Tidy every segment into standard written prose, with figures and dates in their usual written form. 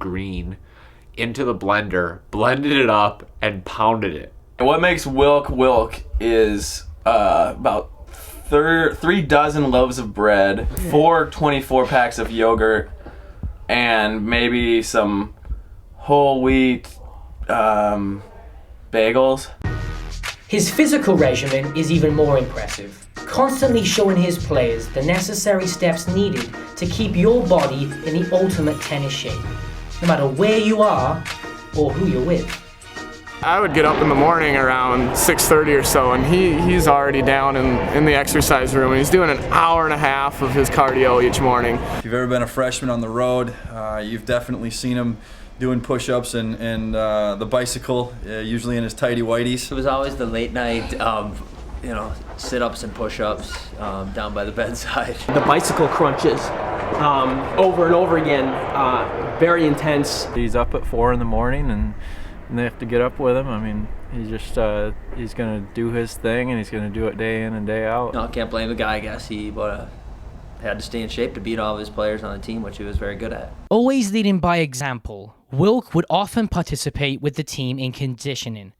green into the blender, blended it up, and pounded it. And what makes Wilk is about 3 dozen loaves of bread, 4 24 packs of yogurt, and maybe some whole wheat bagels. His physical regimen is even more impressive, constantly showing his players the necessary steps needed to keep your body in the ultimate tennis shape, no matter where you are or who you're with. I would get up in the morning around 6:30 or so, and he's already down in the exercise room, and he's doing an hour and a half of his cardio each morning. If you've ever been a freshman on the road, you've definitely seen him doing push-ups and the bicycle, usually in his tighty whities. It was always the late night, sit-ups and push-ups down by the bedside. The bicycle crunches over and over again, very intense. He's up at 4 in the morning and they have to get up with him. I mean, he's going to do his thing, and he's going to do it day in and day out. No, can't blame the guy, I guess. He had to stay in shape to beat all of his players on the team, which he was very good at. Always leading by example, Wilk would often participate with the team in conditioning,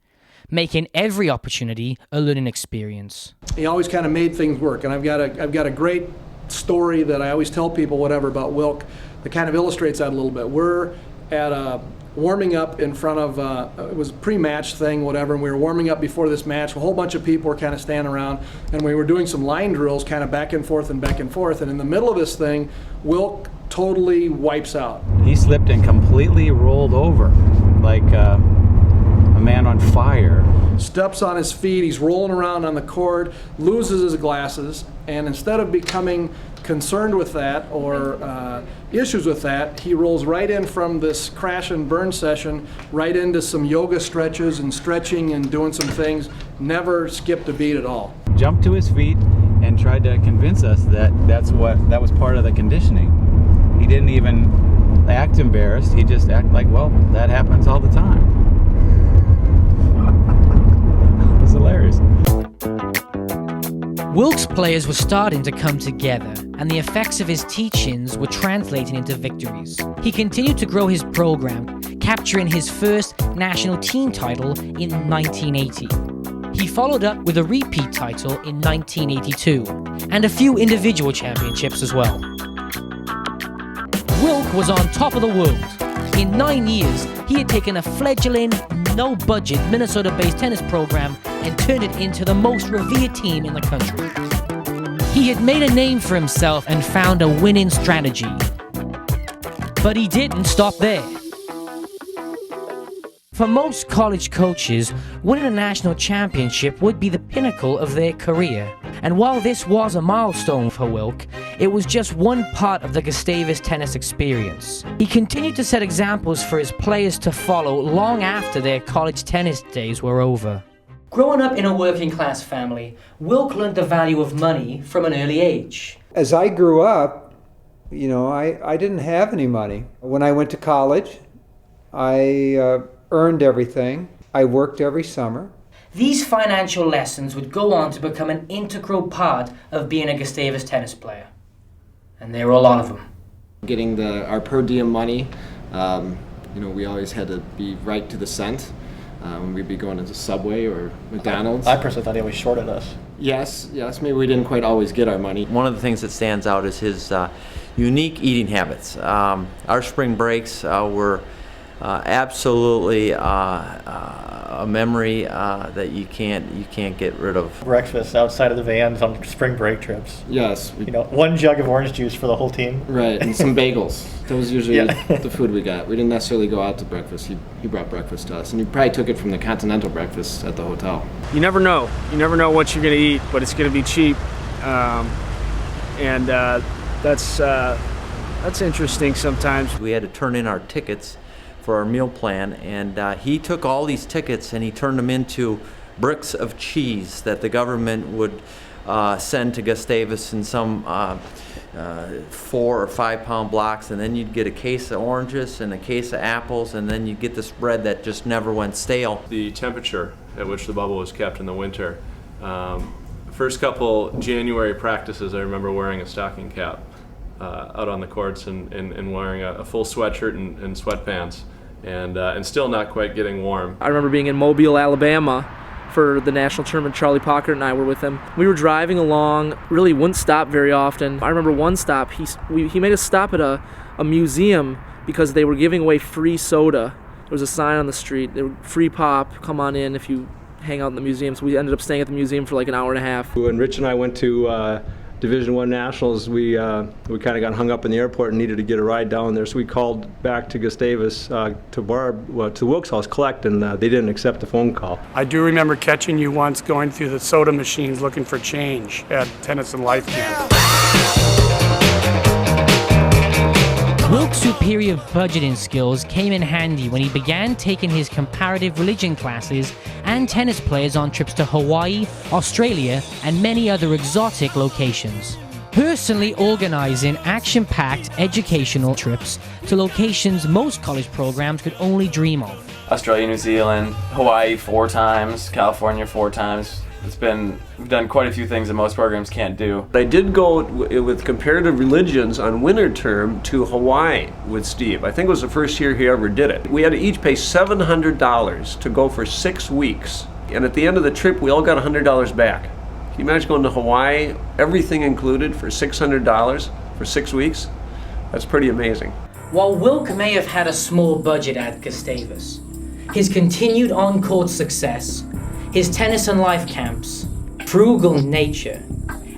making every opportunity a learning experience. He always kind of made things work, and I've got a great story that I always tell people about Wilk that kind of illustrates that a little bit. We're at a warming up in front of, it was a pre-match thing, whatever, and we were warming up before this match. A whole bunch of people were kind of standing around, and we were doing some line drills kind of back and forth, and in the middle of this thing, Wilk totally wipes out. He slipped and completely rolled over like a man on fire. Steps on his feet, he's rolling around on the court, loses his glasses, and instead of becoming concerned with that or issues with that, he rolls right in from this crash and burn session right into some yoga stretches and stretching and doing some things. Never skipped a beat at all. Jumped to his feet and tried to convince us that that was part of the conditioning. He didn't even act embarrassed. He just acted like, well, that happens all the time. It was hilarious. Wilk's players were starting to come together, and the effects of his teachings were translating into victories. He continued to grow his program, capturing his first national team title in 1980. He followed up with a repeat title in 1982, and a few individual championships as well. Wilk was on top of the world. In 9 years, he had taken a fledgling, no-budget Minnesota-based tennis program and turned it into the most revered team in the country. He had made a name for himself and found a winning strategy. But he didn't stop there. For most college coaches, winning a national championship would be the pinnacle of their career. And while this was a milestone for Wilk, it was just one part of the Gustavus tennis experience. He continued to set examples for his players to follow long after their college tennis days were over. Growing up in a working-class family, Wilk learned the value of money from an early age. As I grew up, I didn't have any money. When I went to college, I earned everything. I worked every summer. These financial lessons would go on to become an integral part of being a Gustavus tennis player. And there were a lot of them. Getting our per diem money, we always had to be right to the cent. When we'd be going into Subway or McDonald's. I personally thought they always shorted us. Yes, maybe we didn't quite always get our money. One of the things that stands out is his unique eating habits. Our spring breaks were absolutely a memory that you can't get rid of. Breakfast outside of the vans on spring break trips. Yes. One jug of orange juice for the whole team. Right, and some bagels. That was usually the food we got. We didn't necessarily go out to breakfast. He brought breakfast to us, and he probably took it from the continental breakfast at the hotel. You never know. You never know what you're going to eat, but it's going to be cheap. That's interesting sometimes. We had to turn in our tickets for our meal plan, and he took all these tickets and he turned them into bricks of cheese that the government would send to Gustavus in some 4 or 5 pound blocks, and then you'd get a case of oranges and a case of apples, and then you'd get this bread that just never went stale. The temperature at which the bubble was kept in the winter. First couple January practices, I remember wearing a stocking cap. out on the courts and wearing a full sweatshirt and sweatpants, and still not quite getting warm. I remember being in Mobile, Alabama for the national tournament. Charlie Pockert and I were with him. We were driving along, really wouldn't stop very often. I remember one stop, he made us stop at a museum because they were giving away free soda. There was a sign on the street, they were free pop, come on in if you hang out in the museum. So we ended up staying at the museum for like an hour and a half. When Rich and I went to Division I Nationals, we kind of got hung up in the airport and needed to get a ride down there, so we called back to Gustavus to Wilk's house, collect, and they didn't accept the phone call. I do remember catching you once going through the soda machines looking for change at Tennis and Life Camp. Wilk's superior budgeting skills came in handy when he began taking his comparative religion classes and tennis players on trips to Hawaii, Australia, and many other exotic locations. Personally organizing action-packed educational trips to locations most college programs could only dream of. Australia, New Zealand, Hawaii 4 times, California 4 times. We've done quite a few things that most programs can't do. I did go with comparative religions on winter term to Hawaii with Steve. I think it was the first year he ever did it. We had to each pay $700 to go for 6 weeks. And at the end of the trip, we all got $100 back. Can you imagine going to Hawaii, everything included, for $600 for 6 weeks? That's pretty amazing. While Wilk may have had a small budget at Gustavus, his continued on-court success, his tennis and life camps, frugal nature,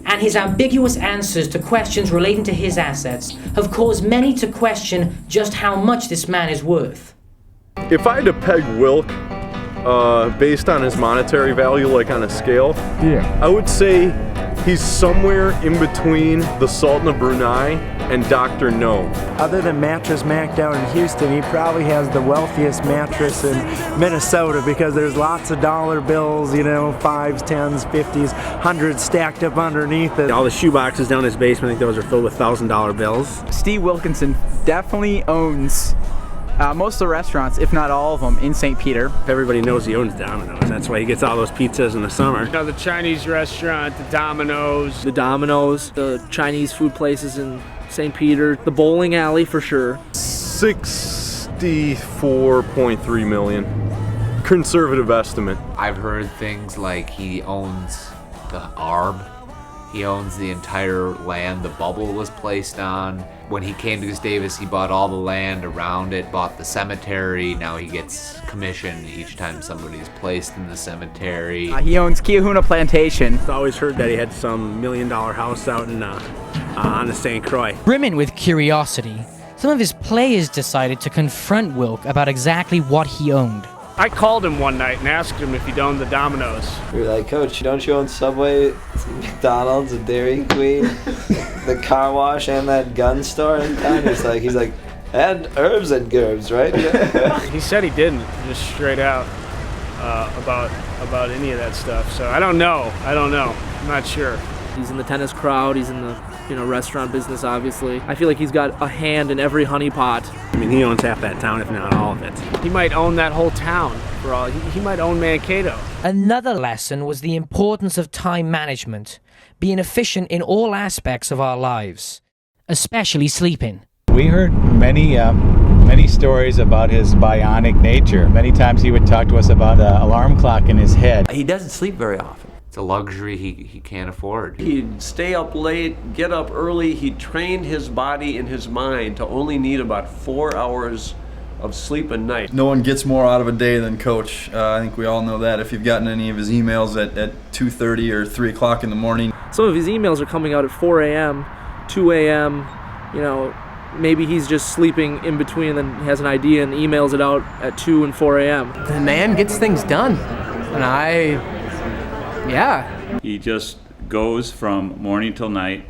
and his ambiguous answers to questions relating to his assets have caused many to question just how much this man is worth. If I had to peg Wilk based on his monetary value, like on a scale, I would say he's somewhere in between the Sultan of Brunei and Dr. No. Other than Mattress Mac down in Houston, he probably has the wealthiest mattress in Minnesota because there's lots of dollar bills, you know, 5s, 10s, 50s, 100s stacked up underneath it. All the shoe boxes down in his basement, I think those are filled with $1,000 bills. Steve Wilkinson definitely owns most of the restaurants, if not all of them, in St. Peter. Everybody knows he owns Domino's. That's why he gets all those pizzas in the summer. You know, the Chinese restaurant, the Domino's. The Domino's, the Chinese food places in St. Peter, the bowling alley for sure. 64.3 million. Conservative estimate. I've heard things like he owns the Arb. He owns the entire land the bubble was placed on. When he came to Gustavus, he bought all the land around it, bought the cemetery. Now he gets commission each time somebody's placed in the cemetery. He owns Kiahuna Plantation. I've always heard that he had some $1 million house out in on the St. Croix. Brimming with curiosity, some of his players decided to confront Wilk about exactly what he owned. I called him one night and asked him if he'd owned the Domino's. We were like, Coach, don't you own Subway, McDonald's, a Dairy Queen, the car wash, and that gun store in town? He's like, and herbs and gerbs, right? He said he didn't, just straight out, about any of that stuff. So I don't know. I'm not sure. He's in the tennis crowd. He's in the restaurant business, obviously. I feel like he's got a hand in every honeypot. I mean, he owns half that town, if not all of it. He might own that whole town. For all he might own Mankato. Another lesson was the importance of time management, being efficient in all aspects of our lives, especially sleeping. We heard many stories about his bionic nature. Many times he would talk to us about the alarm clock in his head. He doesn't sleep very often. It's a luxury he can't afford. He'd stay up late, get up early. He trained his body and his mind to only need about 4 hours of sleep a night. No one gets more out of a day than Coach. I think we all know that. If you've gotten any of his emails at 2:30 or 3 o'clock in the morning. Some of his emails are coming out at 4 a.m., 2 a.m., maybe he's just sleeping in between and then has an idea and emails it out at 2 and 4 a.m. The man gets things done. And he just goes from morning till night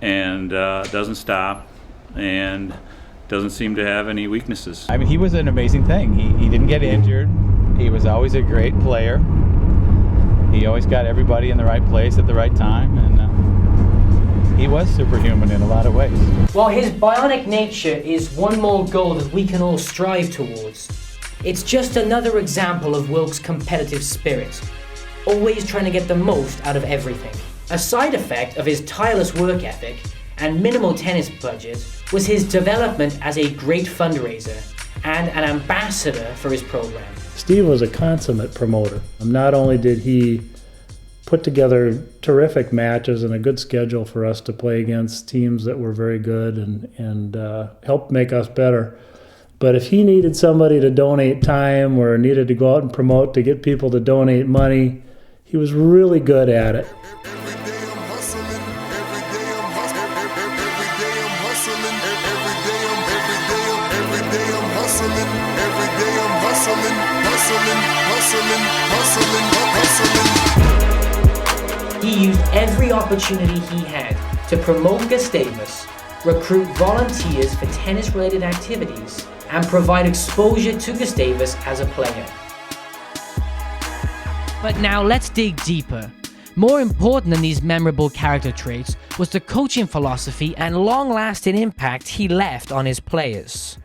and doesn't stop and doesn't seem to have any weaknesses. I mean, he was an amazing thing. He didn't get injured. He was always a great player. He always got everybody in the right place at the right time, and he was superhuman in a lot of ways. While his bionic nature is one more goal that we can all strive towards, it's just another example of Wilk's competitive spirit, always trying to get the most out of everything. A side effect of his tireless work ethic and minimal tennis budget was his development as a great fundraiser and an ambassador for his program. Steve was a consummate promoter. Not only did he put together terrific matches and a good schedule for us to play against teams that were very good and helped make us better, but if he needed somebody to donate time or needed to go out and promote to get people to donate money, he was really good at it. He used every opportunity he had to promote Gustavus, recruit volunteers for tennis-related activities, and provide exposure to Gustavus as a player. But now let's dig deeper. More important than these memorable character traits was the coaching philosophy and long-lasting impact he left on his players.